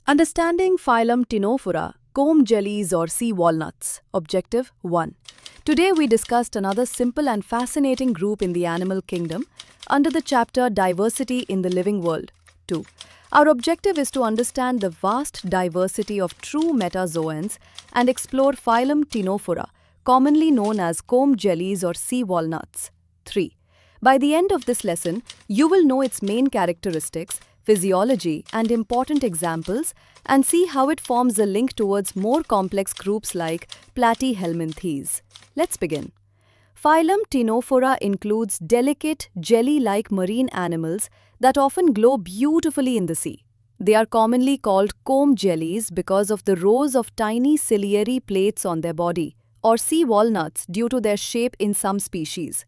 Understanding phylum Ctenophora, comb jellies or sea walnuts. Objective 1. Today we discussed another simple and fascinating group in the animal kingdom under the chapter Diversity in the Living World. 2. Our objective is to understand the vast diversity of true metazoans and explore phylum Ctenophora, commonly known as comb jellies or sea walnuts. 3. By the end of this lesson, you will know its main characteristics, physiology, and important examples, and see how it forms a link towards more complex groups like Platyhelminthes. Let's begin. Phylum Ctenophora includes delicate, jelly-like marine animals that often glow beautifully in the sea. They are commonly called comb jellies because of the rows of tiny ciliary plates on their body, or sea walnuts due to their shape in some species.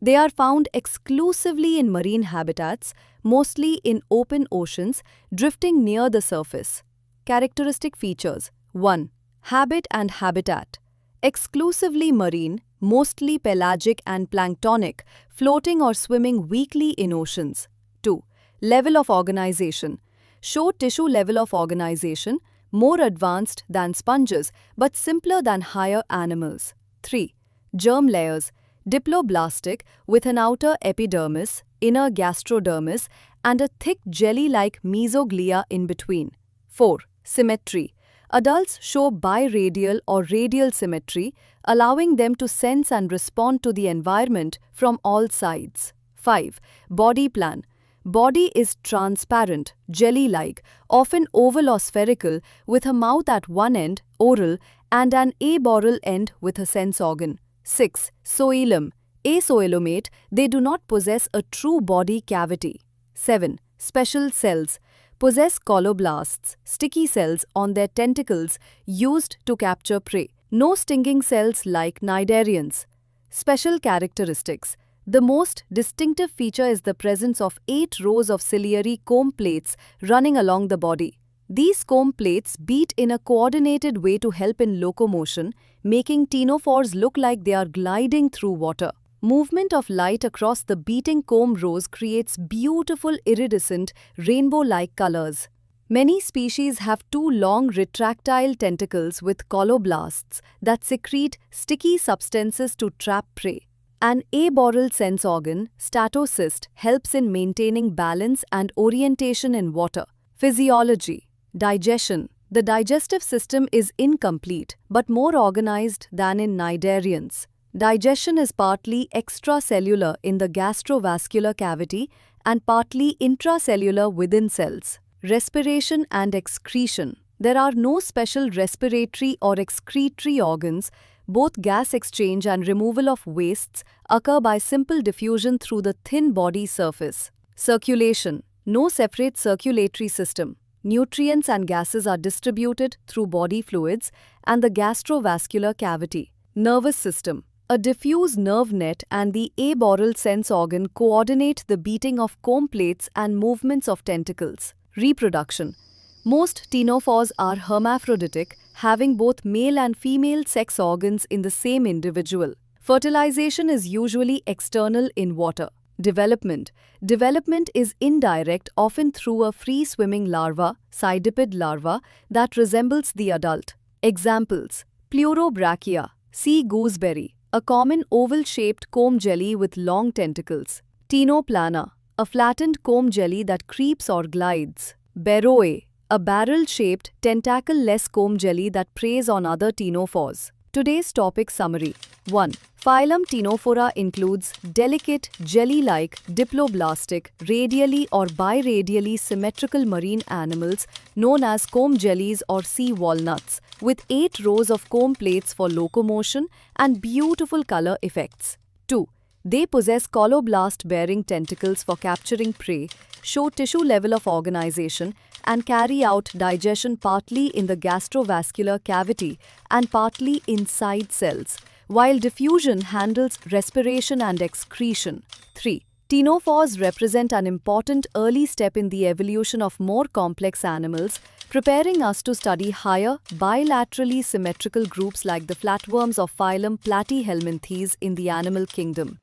They are found exclusively in marine habitats, mostly in open oceans, drifting near the surface. Characteristic features: 1. Habit and habitat. Exclusively marine, mostly pelagic and planktonic, floating or swimming weakly in oceans. 2. Level of organization. Show tissue level of organization, more advanced than sponges but simpler than higher animals. 3. Germ layers. Diploblastic with an outer epidermis, inner gastrodermis, and a thick jelly-like mesoglia in between. 4. Symmetry. Adults show biradial or radial symmetry, allowing them to sense and respond to the environment from all sides. 5. Body plan. Body is transparent, jelly-like, often oval or spherical, with a mouth at one end, oral, and an aboral end with a sense organ. 6. Zoilum. Azoilomate, they do not possess a true body cavity. 7. Special cells. Possess colloblasts, sticky cells on their tentacles used to capture prey. No stinging cells like cnidarians. Special characteristics. The most distinctive feature is the presence of 8 rows of ciliary comb plates running along the body. These comb plates beat in a coordinated way to help in locomotion, making ctenophores look like they are gliding through water. Movement of light across the beating comb rows creates beautiful iridescent, rainbow-like colors. Many species have 2 long retractile tentacles with colloblasts that secrete sticky substances to trap prey. An aboral sense organ, statocyst, helps in maintaining balance and orientation in water. Physiology. Digestion. The digestive system is incomplete but more organized than in cnidarians. Digestion is partly extracellular in the gastrovascular cavity and partly intracellular within cells. Respiration and excretion. There are no special respiratory or excretory organs. Both gas exchange and removal of wastes occur by simple diffusion through the thin body surface. Circulation. No separate circulatory system. Nutrients and gases are distributed through body fluids and the gastrovascular cavity. Nervous system. A diffuse nerve net and the aboral sense organ coordinate the beating of comb plates and movements of tentacles. Reproduction. Most ctenophores are hermaphroditic, having both male and female sex organs in the same individual. Fertilization is usually external in water. Development. Development is indirect, often through a free-swimming larva, cydipid larva, that resembles the adult. Examples: Pleurobrachia, sea gooseberry, a common oval-shaped comb jelly with long tentacles. Ctenoplana, a flattened comb jelly that creeps or glides. Beroe, a barrel-shaped, tentacle-less comb jelly that preys on other ctenophores. Today's topic summary. 1. Phylum Ctenophora includes delicate, jelly-like, diploblastic, radially or biradially symmetrical marine animals known as comb jellies or sea walnuts, with 8 rows of comb plates for locomotion and beautiful color effects. 2. They possess colloblast-bearing tentacles for capturing prey, show tissue level of organization, and carry out digestion partly in the gastrovascular cavity and partly inside cells, while diffusion handles respiration and excretion. 3. Ctenophores represent an important early step in the evolution of more complex animals, preparing us to study higher, bilaterally symmetrical groups like the flatworms of phylum Platyhelminthes in the animal kingdom.